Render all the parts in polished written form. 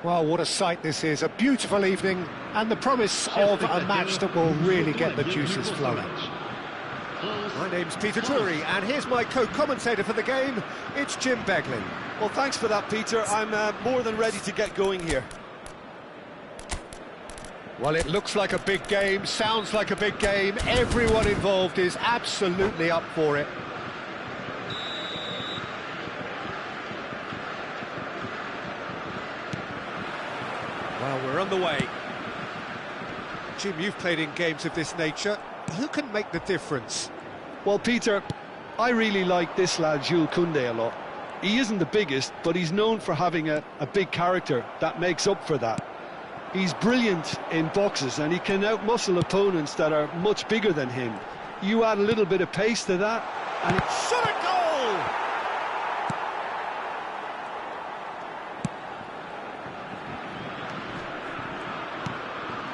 Well, what a sight this is, a beautiful evening, and the promise of a match that will really get the juices flowing. My name's Peter Drury, and here's my co-commentator for the game, it's Jim Beglin. Well, thanks for that, Peter. I'm more than ready to get going here. Well, it looks like a big game, sounds like a big game, everyone involved is absolutely up for it. Well, we're on the way. Jim, you've played in games of this nature. Who can make the difference? Well, Peter, I really like this lad, Jules Koundé, a lot. He isn't the biggest, but he's known for having a big character that makes up for that. He's brilliant in boxes, and he can outmuscle opponents that are much bigger than him. You add a little bit of pace to that, and it's Shot a goal!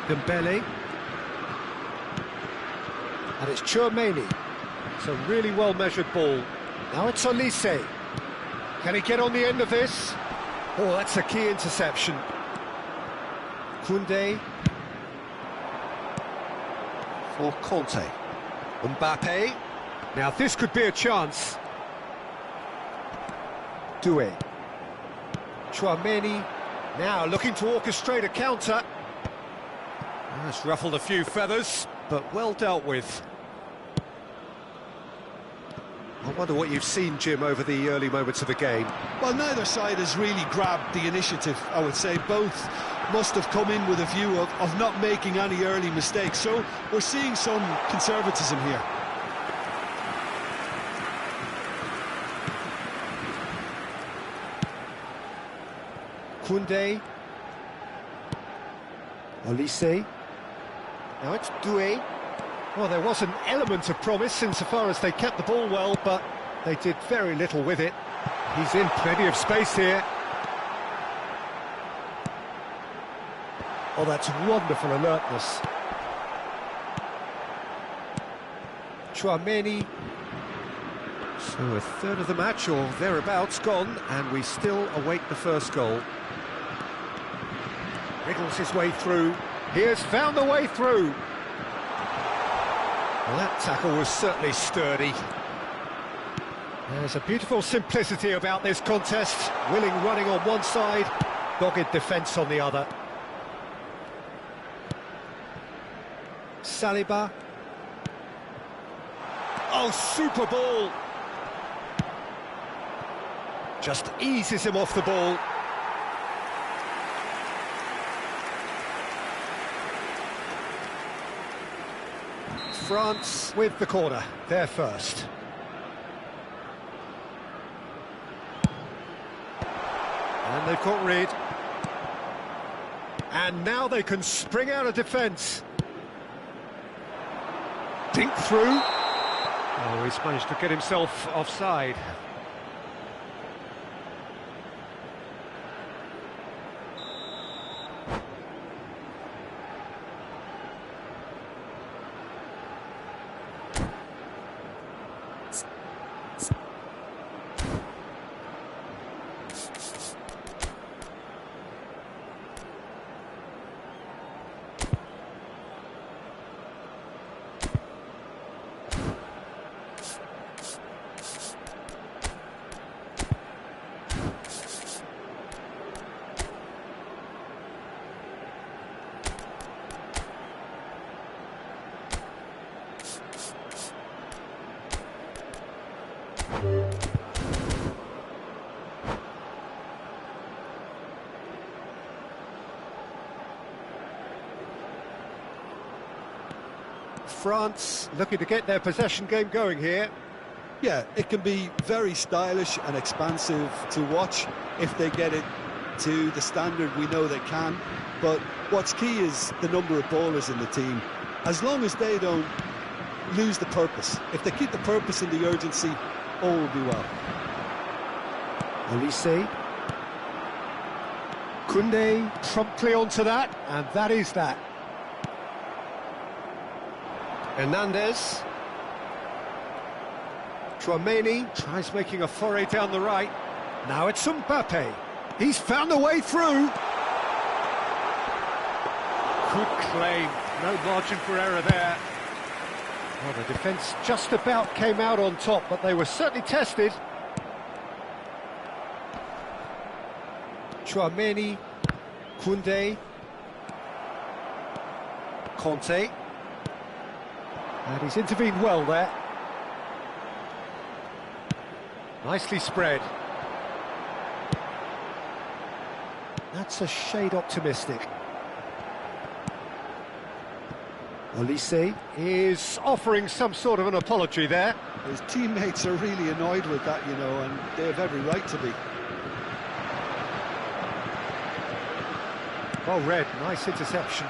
Dembele. And it's Tchouaméni. It's a really well-measured ball. Now it's Olise. Can he get on the end of this? Oh, that's a key interception. Koundé. For Conte. Mbappe. Now this could be a chance. Doué. Tchouaméni. Now looking to orchestrate a counter. That's ruffled a few feathers, but well dealt with. I wonder what you've seen, Jim, over the early moments of the game. Well, neither side has really grabbed the initiative, I would say. Both must have come in with a view of not making any early mistakes, so we're seeing some conservatism here. Koundé. Olise. Now it's Doué. Well, there was an element of promise insofar as they kept the ball well, but they did very little with it. He's in plenty of space here. Oh, that's wonderful alertness. Tchouaméni. So a third of the match, or thereabouts, gone, and we still await the first goal. Wriggles his way through. He has found the way through. Well, that tackle was certainly sturdy. There's a beautiful simplicity about this contest. Willing running on one side, dogged defence on the other. Saliba. Oh, super ball! Just eases him off the ball. France with the corner, they're first. And they've got rid. And now they can spring out of defence. Dink through. Oh, he's managed to get himself offside. France looking to get their possession game going here. Yeah, it can be very stylish and expansive to watch if they get it to the standard we know they can. But what's key is the number of ballers in the team. As long as they don't lose the purpose, if they keep the purpose and the urgency, all will be well. Olise. Koundé promptly onto that, and that is that. Hernandez. Tchouaméni tries making a foray down the right. Now it's Mbappe. He's found a way through. Good claim, no margin for error there. Well, the defence just about came out on top, but they were certainly tested. Tchouaméni, Koundé, Conte, and he's intervened well there. Nicely spread. That's a shade optimistic. Olise is offering some sort of an apology there. His teammates are really annoyed with that, you know, and they have every right to be. Well read, nice interception.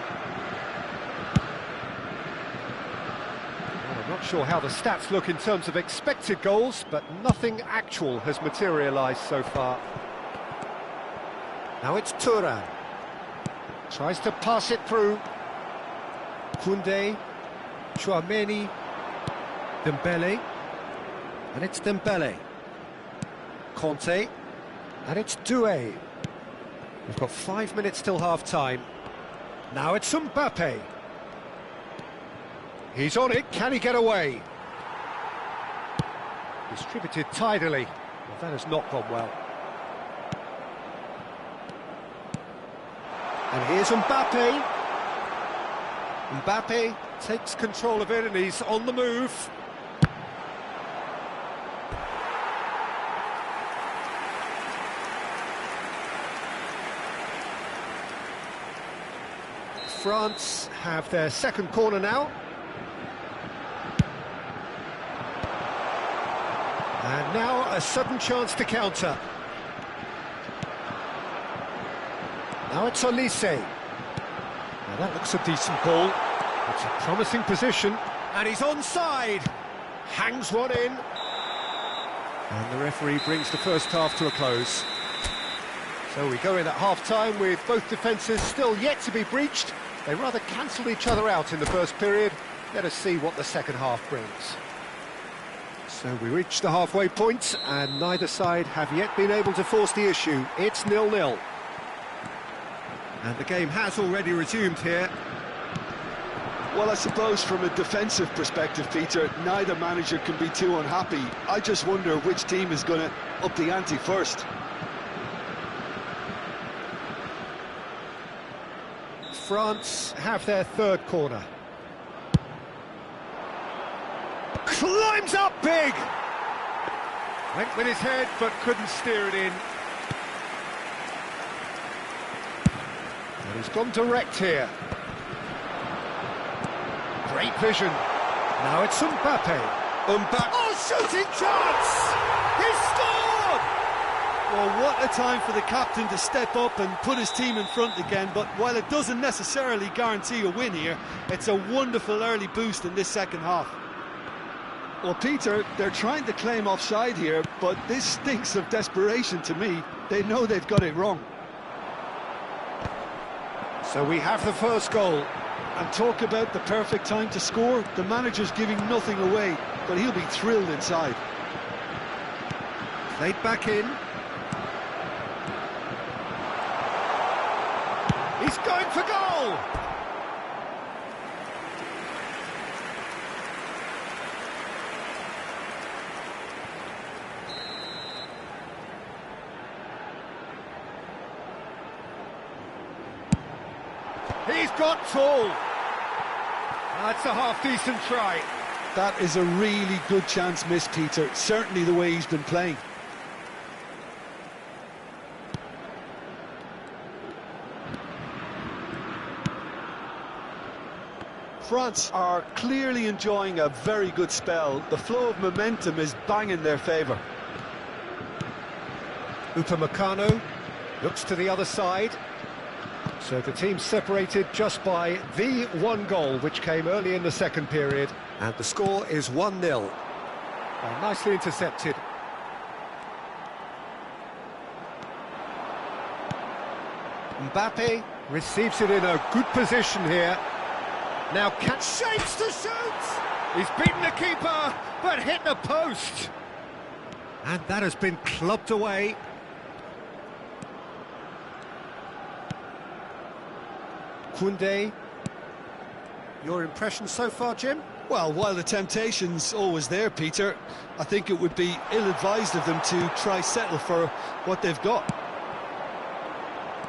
Well, I'm not sure how the stats look in terms of expected goals, but nothing actual has materialised so far. Now it's Thuram. Tries to pass it through. Koundé, Tchouaméni, Dembele, and it's Dembele. Conte, and it's Doué. We've got 5 minutes till half-time. Now it's Mbappe. He's on it, can he get away? Distributed tidily. Well, that has not gone well. And here's Mbappe. Mbappe takes control of it and he's on the move. France have their second corner now. And now a sudden chance to counter. Now it's Olise. Now that looks a decent ball. It's a promising position. And he's onside. Hangs one in. And the referee brings the first half to a close. So we go in at half-time with both defences still yet to be breached. They rather cancelled each other out in the first period. Let us see what the second half brings. So we reach the halfway point, and neither side have yet been able to force the issue. It's 0-0. And the game has already resumed here. Well, I suppose from a defensive perspective, Peter, neither manager can be too unhappy. I just wonder which team is going to up the ante first. France have their third corner. Climbs up big! Went with his head, but couldn't steer it in. And he's gone direct here. Great vision. Now it's Mbappe. Mbappe. Oh, shooting chance! He scored! Well, what a time for the captain to step up and put his team in front again, but while it doesn't necessarily guarantee a win here, it's a wonderful early boost in this second half. Well, Peter, they're trying to claim offside here, but this stinks of desperation to me. They know they've got it wrong. So we have the first goal. And talk about the perfect time to score. The manager's giving nothing away, but he'll be thrilled inside. Played back in. He's going for goal! He's got full. That's a half-decent try. That is a really good chance missed, Peter. Certainly the way he's been playing. France are clearly enjoying a very good spell. The flow of momentum is bang in their favour. Upamecano looks to the other side. So the team's separated just by the one goal, which came early in the second period. And the score is 1-0. Well, nicely intercepted. Mbappe receives it in a good position here. Now shapes to shoot! He's beaten the keeper, but hit the post. And that has been clubbed away. Koundé, Your impression so far, Jim? Well, while the temptation's always there, Peter, I think it would be ill-advised of them to try settle for what they've got.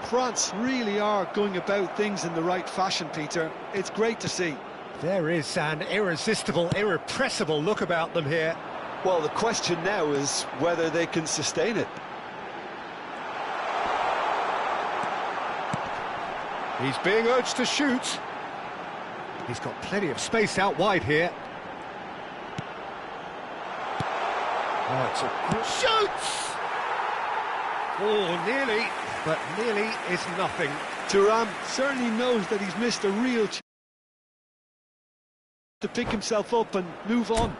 France really are going about things in the right fashion, Peter. It's great to see. There is an irresistible, irrepressible look about them here. Well, the question now is whether they can sustain it. He's being urged to shoot. He's got plenty of space out wide here. Oh, it's a good shoots! Oh, nearly, but nearly is nothing. Thuram certainly knows that he's missed a real chance to pick himself up and move on.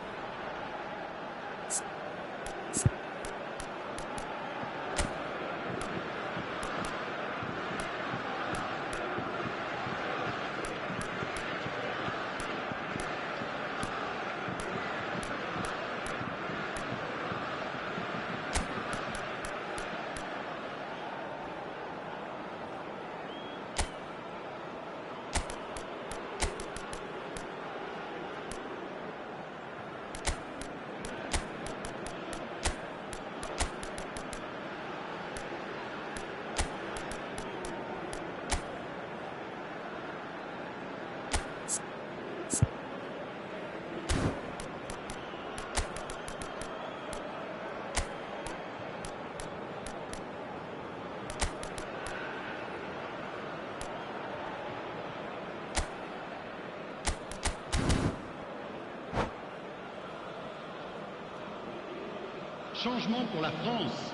Changement pour la France.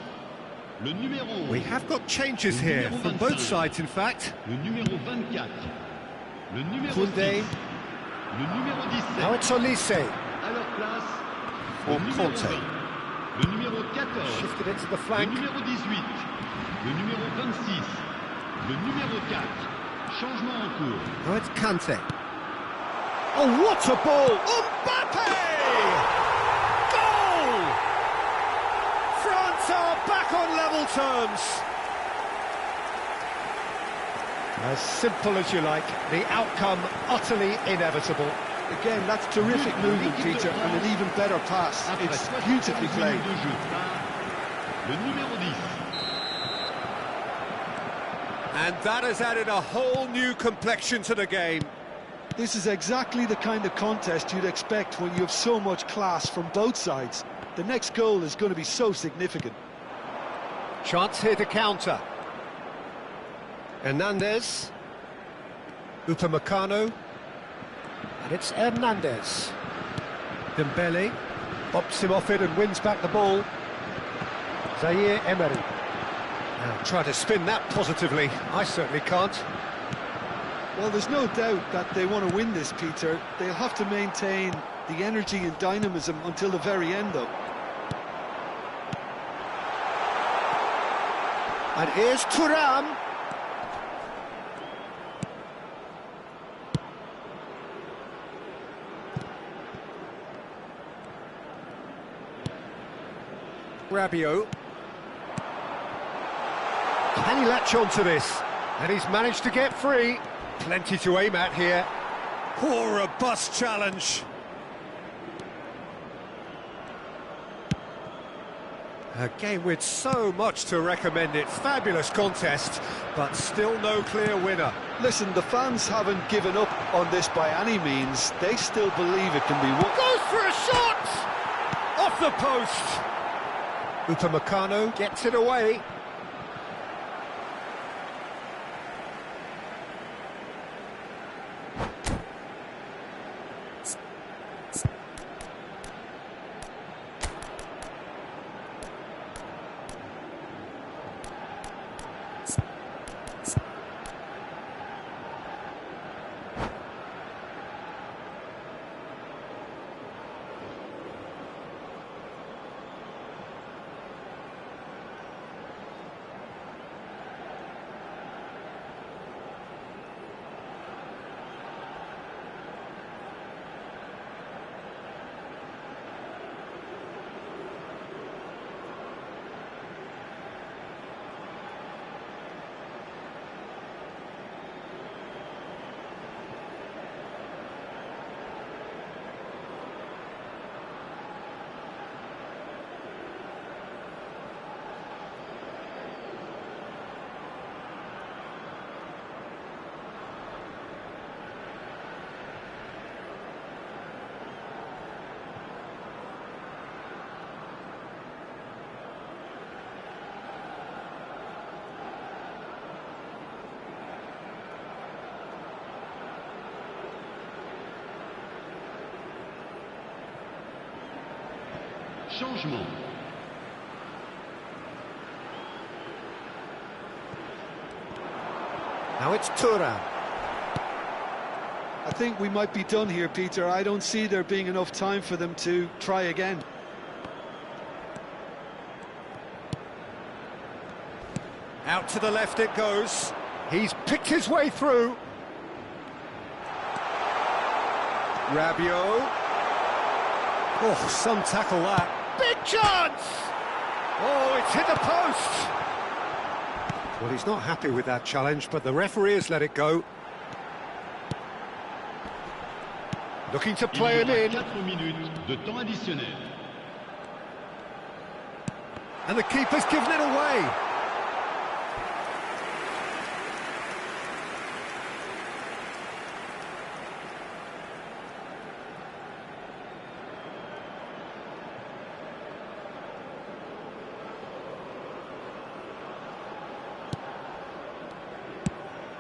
Le numéro. We have got changes here from both sides, in fact. Le numéro 24. Le numéro Koundé. 6. Le numéro 17. Now it's Olise. À leur place. Or Le numéro Conte. 20. Le numéro 14. Shifted it to the Le flank. numéro 18. Le numéro 26. Le numéro 4. Changement en cours. Now it's Kante. Oh, what a ball! Mbappe! Goal! France are back on level terms. As simple as you like, the outcome utterly inevitable. Again, that's terrific movement, Peter, and an even better pass. Après It's 75 beautifully played. minutes de jeu par le numéro 10. And that has added a whole new complexion to the game. This is exactly the kind of contest you'd expect when you have so much class from both sides. The next goal is going to be so significant. Chance here to counter. Hernandez. Upamecano. And it's Hernandez. Dembele. Bops him off it and wins back the ball. Zaire Emery. Now try to spin that positively. I certainly can't. Well, there's no doubt that they want to win this, Peter. They'll have to maintain the energy and dynamism until the very end, though. And here's Thuram. Rabiot. Can he latch on to this? And he's managed to get free. Plenty to aim at here. Poor robust challenge. A game with so much to recommend it. Fabulous contest, but still no clear winner. Listen, the fans haven't given up on this by any means. They still believe it can be won. Goes for a shot! Off the post. Upamecano gets it away. Changement. Now it's Thuram. I think we might be done here, Peter. I don't see there being enough time for them to try again. Out to the left it goes. He's picked his way through. Rabiot. Oh, some tackle that. Big chance! Oh, it's hit the post! Well, he's not happy with that challenge, but the referee has let it go. Looking to play him in. 4 minutes de temps additionnel. And the keeper's given it away.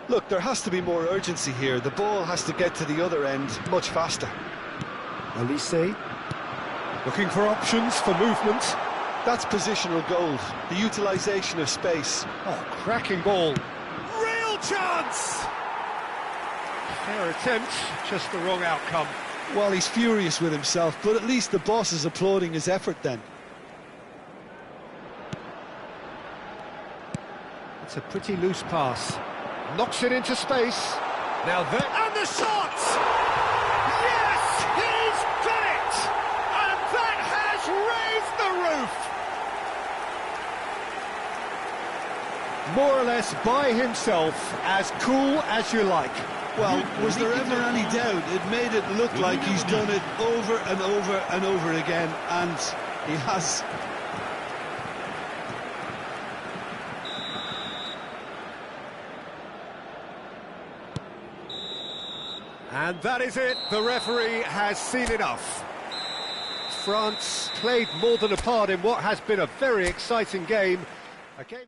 Look, there has to be more urgency here. The ball has to get to the other end much faster. Olise. Looking for options for movement. That's positional gold, the utilisation of space. Oh, cracking ball. Real chance! Fair attempt, just the wrong outcome. Well, he's furious with himself, but at least the boss is applauding his effort then. It's a pretty loose pass. Knocks it into space. Now there... And the shot! Yes! He's got it! And that has raised the roof! More or less by himself, as cool as you like. Well, was there ever any doubt? It made it look like he's done it over and over and over again, and he has. And that is it. The referee has seen enough. France played more than a part in what has been a very exciting game. A game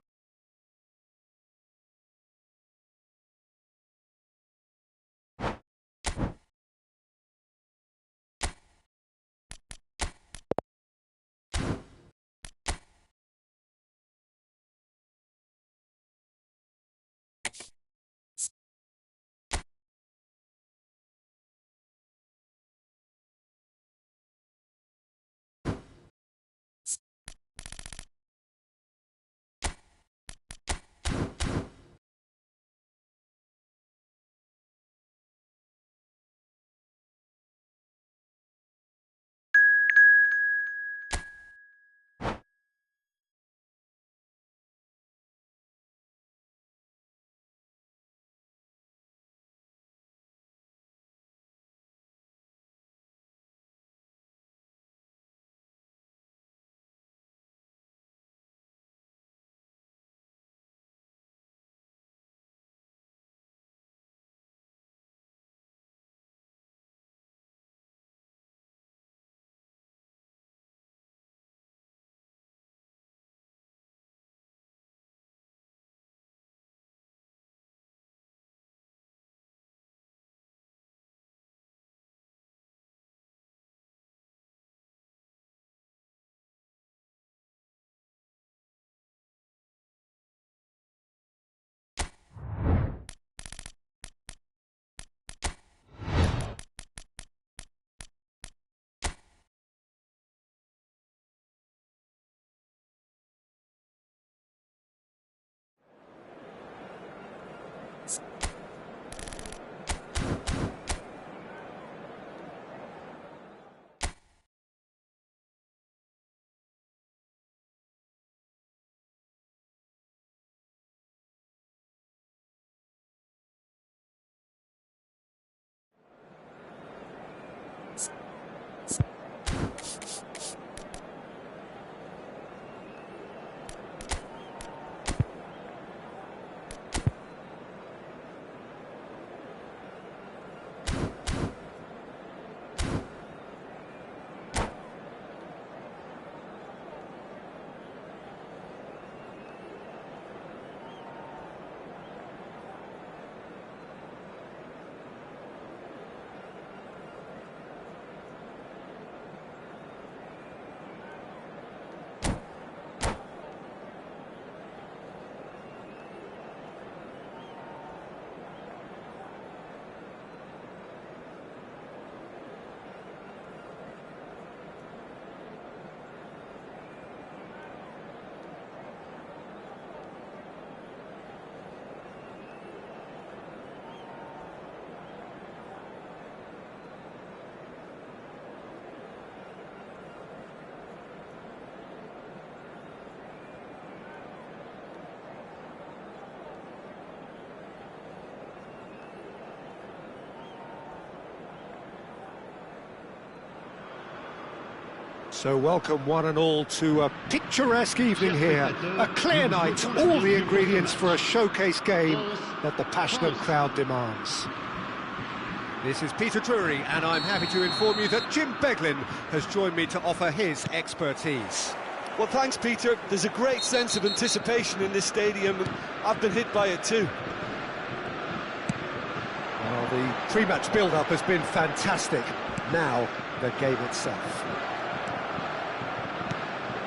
So welcome one and all to a picturesque evening here, a clear night, all the ingredients for a showcase game that the passionate crowd demands. This is Peter Drury, and I'm happy to inform you that Jim Beglin has joined me to offer his expertise. Well, thanks, Peter. There's a great sense of anticipation in this stadium, and I've been hit by it too. Well, the pre-match build-up has been fantastic. Now, the game itself.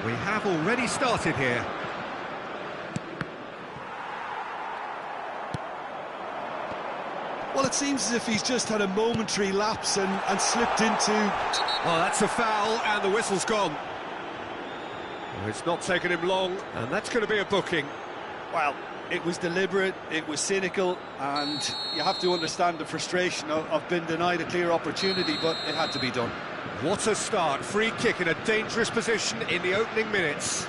We have already started here. Well, it seems as if he's just had a momentary lapse and slipped into... Oh, that's a foul, and the whistle's gone. Oh, it's not taken him long, and that's going to be a booking. Well, it was deliberate, it was cynical, and you have to understand the frustration of being denied a clear opportunity, but it had to be done. What a start. Free kick in a dangerous position in the opening minutes.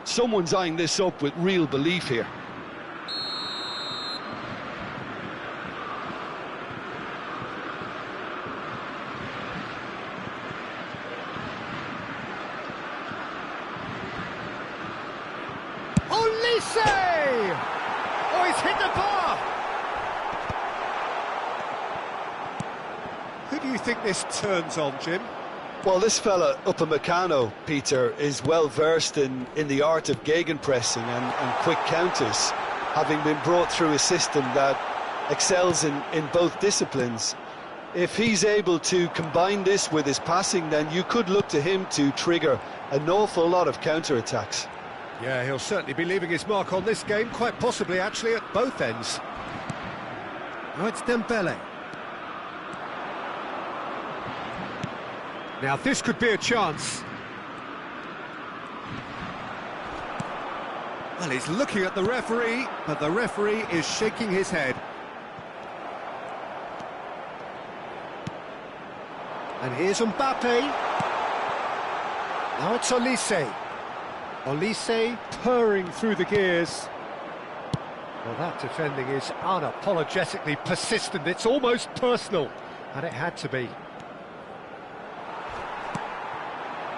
Someone's eyeing this up with real belief here. Olise! Oh, he's hit the bar! Who do you think this turns on, Jim? Well, this fella, Upamecano, Peter, is well versed in the art of gegenpressing and quick counters, having been brought through a system that excels in both disciplines. If he's able to combine this with his passing, then you could look to him to trigger an awful lot of counter-attacks. Yeah, he'll certainly be leaving his mark on this game, quite possibly actually at both ends. Now it's Dembele. Now this could be a chance. Well, he's looking at the referee, but the referee is shaking his head. And here's Mbappe. Now it's Olise. Olise purring through the gears. Well, that defending is unapologetically persistent. It's almost personal, and it had to be.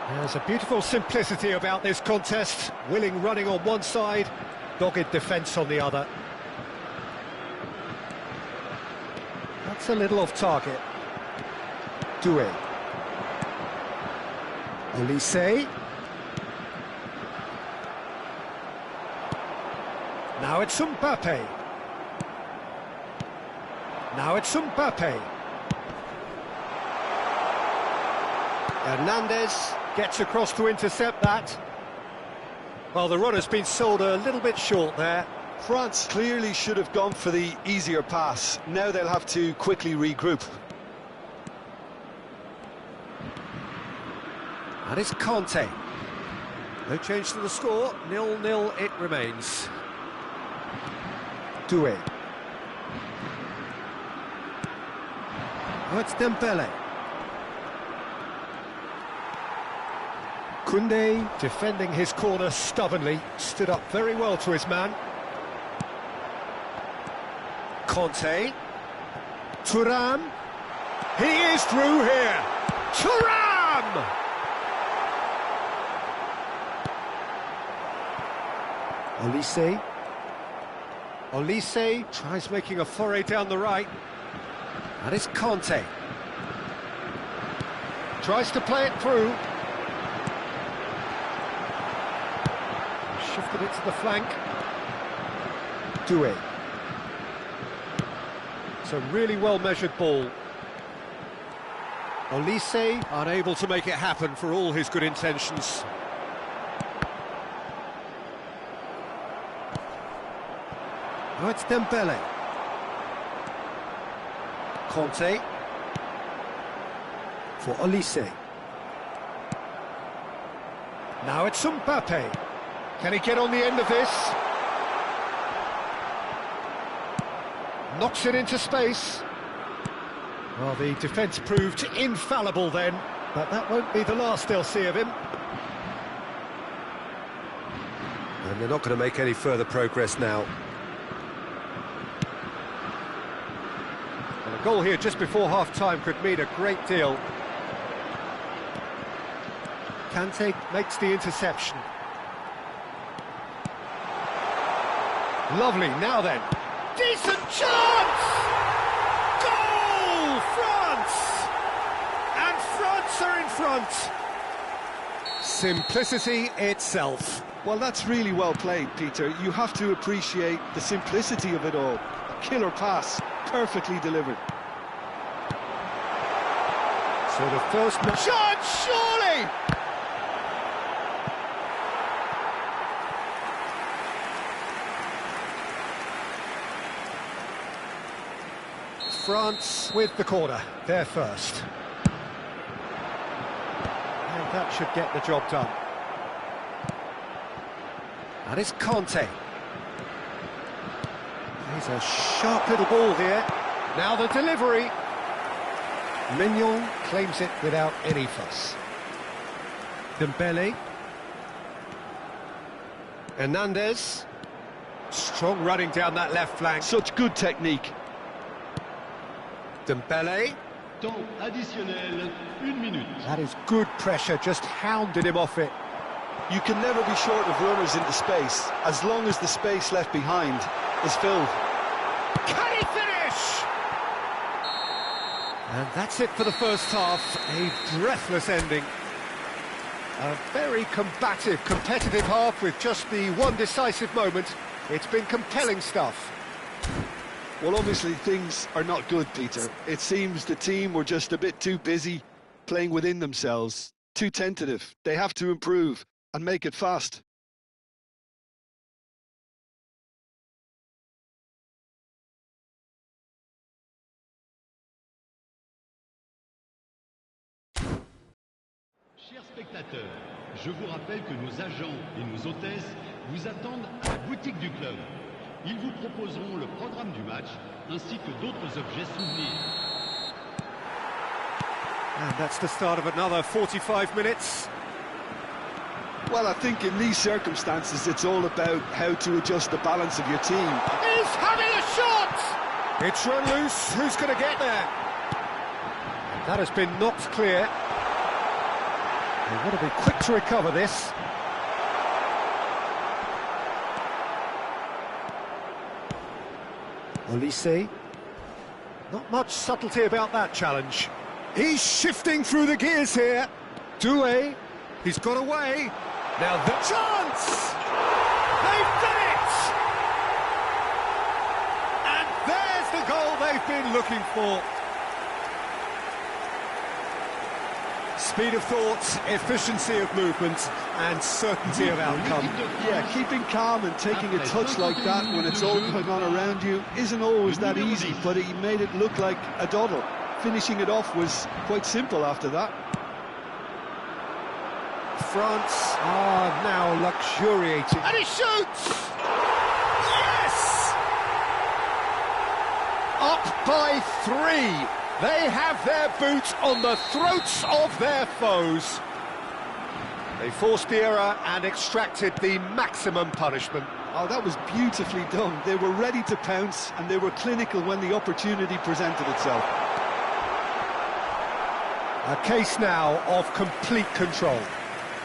There's a beautiful simplicity about this contest. Willing running on one side, dogged defence on the other. That's a little off target. Doué. Olise. Now it's Mbappe. Now it's Mbappe. Hernandez gets across to intercept that. Well, the run has been sold a little bit short there. France clearly should have gone for the easier pass. Now they'll have to quickly regroup. And it's Conte. No change to the score, 0-0 it remains. Doué. Oh, it's Dembele. Koundé, defending his corner stubbornly, stood up very well to his man. Conte. Thuram. He is through here. Thuram! Olise. Olise tries making a foray down the right. And it's Conte. Tries to play it through. Shifted it to the flank. Doué. It's a really well-measured ball. Olise unable to make it happen for all his good intentions. Now it's Dembele. Conte. For Olise. Now it's Mbappe. Can he get on the end of this? Knocks it into space. Well, the defence proved infallible then, but that won't be the last they'll see of him. And they're not going to make any further progress now. Well, a goal here just before half-time could mean a great deal. Kante makes the interception. Lovely, now then. Decent chance! Goal! France! And France are in front. Simplicity itself. Well, that's really well played, Peter. You have to appreciate the simplicity of it all. A killer pass, perfectly delivered. So the first chance, surely! France with the corner, they're first. And that should get the job done. And it's Conte. He's a sharp little ball here. Now the delivery. Mignon claims it without any fuss. Dembele. Hernandez. Strong running down that left flank. Such good technique. Dembele. Temps additionnel, 1 minute. That is good pressure, just hounded him off it. You can never be short of runners into space, as long as the space left behind is filled. Can he finish? And that's it for the first half, a breathless ending. A very combative, competitive half with just the one decisive moment. It's been compelling stuff. Well, obviously things are not good, Peter. It seems the team were just a bit too busy playing within themselves, too tentative. They have to improve and make it fast. Chers spectateurs, je vous rappelle que nos agents et nos hôtesses vous attendent à la boutique du club. Ils vous proposeront le programme du match ainsi que d'autres objets souvenirs. And that's the start of another 45 minutes. Well, I think in these circumstances it's all about how to adjust the balance of your team. He's having a shot! It's run loose, who's going to get there? That has been knocked clear. They want to be quick to recover this. Olise. Not much subtlety about that challenge. He's shifting through the gears here. Doué. He's got away. Now the chance! They've done it! And there's the goal they've been looking for. Speed of thought, efficiency of movement, and certainty of outcome. Yeah, keeping calm and taking a touch like that when it's all going on around you isn't always that easy, but he made it look like a doddle. Finishing it off was quite simple after that. France are now luxuriating. And he shoots! Yes! Up by 3. They have their boot on the throats of their foes. They forced the error and extracted the maximum punishment. Oh, that was beautifully done. They were ready to pounce and they were clinical when the opportunity presented itself. A case now of complete control.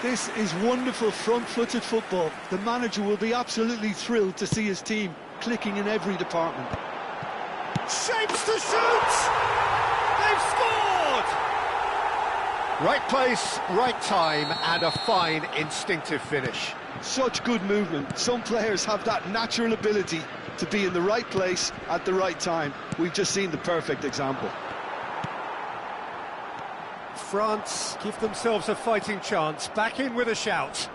This is wonderful front-footed football. The manager will be absolutely thrilled to see his team clicking in every department. Shapes to shoot! They've scored! Right place, right time, and a fine instinctive finish. Such good movement. Some players have that natural ability to be in the right place at the right time. We've just seen the perfect example. France give themselves a fighting chance, back in with a shout.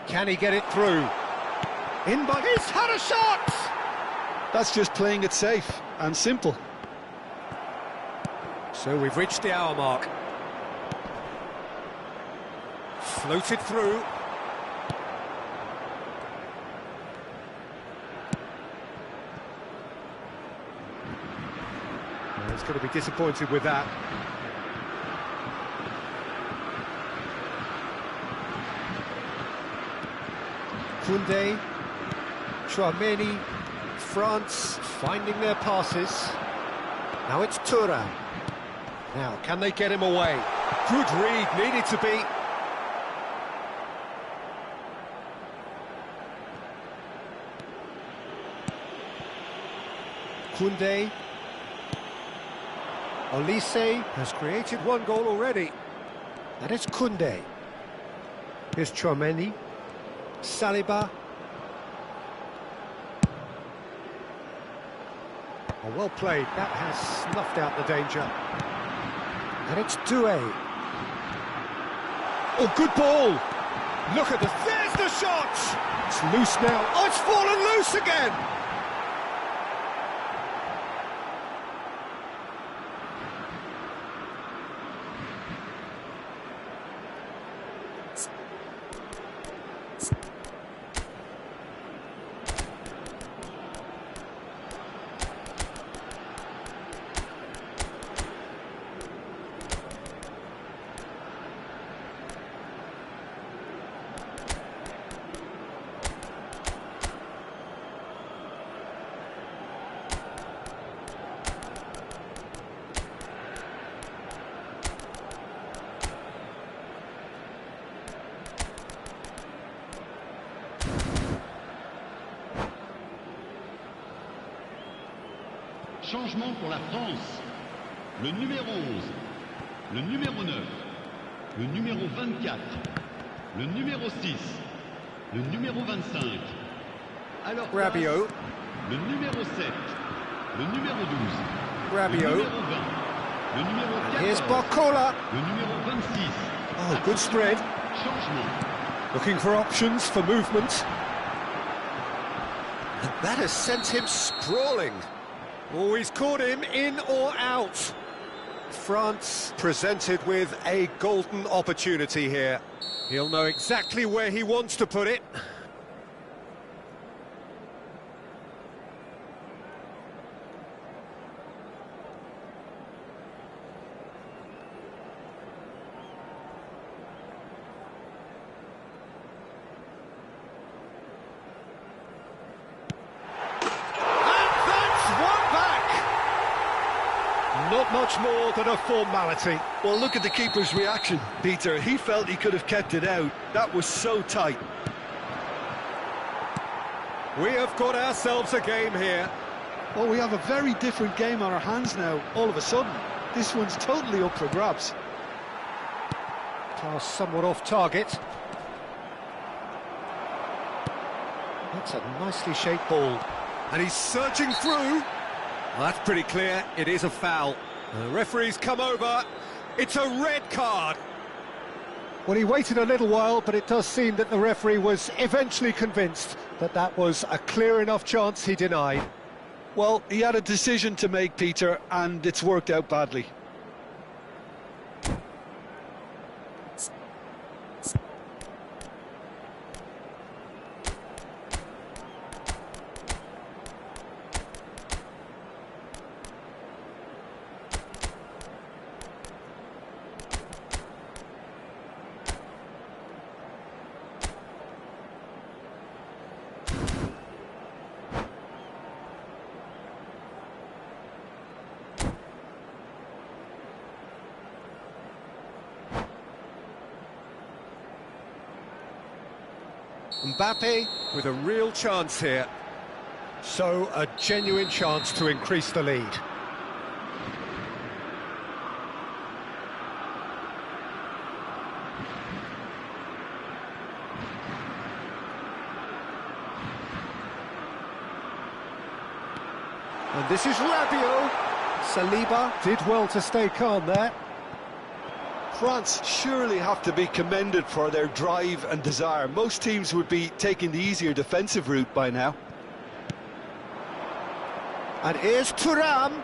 Can he get it through? In by... He's had a shot! That's just playing it safe and simple. So we've reached the hour mark. Floated through. Well, he's going to be disappointed with that. Koundé, Chouameni, France finding their passes. Now it's Thuram. Now, can they get him away? Good read, needed to be. Koundé. Olise has created one goal already. And it's Koundé. Here's Chouameni. Saliba. Oh, well played. That has snuffed out the danger. And it's Doué. Oh, good ball. Look at there's the shot. It's loose now. Oh, it's fallen loose again. Changement pour la France. Le numéro 11, le numéro 9, le numéro 24, le numéro 6, le numéro 25. Alors Rabiot. Le numéro 7, le numéro 12, Rabiot. le numéro 20, le numéro 14, Here's Barcola. le numéro 26. Oh, good spread. Changement. Looking for options for movement. And that has sent him sprawling. Oh, he's caught him in or out. France presented with a golden opportunity here. He'll know exactly where he wants to put it. Not much more than a formality. Well, look at the keeper's reaction, Peter. He felt he could have kept it out. That was so tight. We have got ourselves a game here. Well, we have a very different game on our hands now, all of a sudden. This one's totally up for grabs. Pass somewhat off target. That's a nicely shaped ball. And he's searching through. Well, that's pretty clear. It is a foul. The referee's come over. It's a red card. Well, he waited a little while, but it does seem that the referee was eventually convinced that that was a clear enough chance he denied. Well, he had a decision to make, Peter, and it's worked out badly. Mbappe with a real chance here. So, a genuine chance to increase the lead. And this is Rabiot. Saliba did well to stay calm there. France surely have to be commended for their drive and desire. Most teams would be taking the easier defensive route by now. And here's Thuram.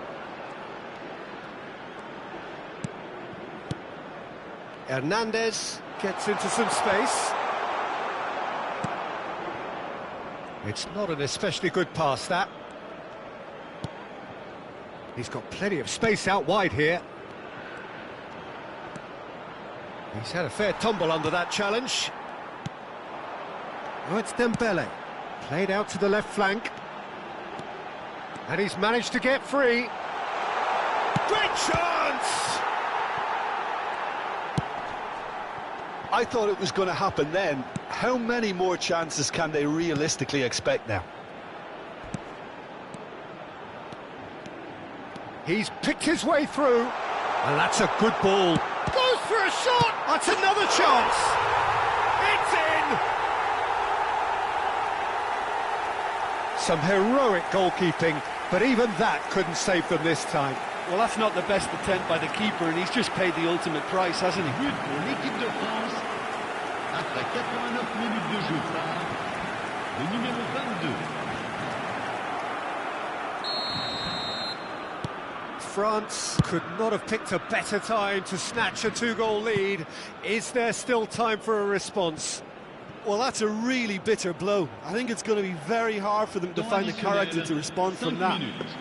Hernandez gets into some space. It's not an especially good pass, that. He's got plenty of space out wide here. He's had a fair tumble under that challenge. Oh, it's Dembele. Played out to the left flank. And he's managed to get free. Great chance! I thought it was going to happen then. How many more chances can they realistically expect now? He's picked his way through. And that's a good ball. Goes for a shot! That's another chance! It's in! Some heroic goalkeeping, but even that couldn't save them this time. Well, that's not the best attempt by the keeper, and he's just paid the ultimate price, hasn't he? But pour l'équipe de France, après 89 minutes de jeu par le numéro 22. France could not have picked a better time to snatch a two-goal lead. Is there still time for a response? Well, that's a really bitter blow. I think it's going to be very hard for them to find the character to respond from that. 5 minutes.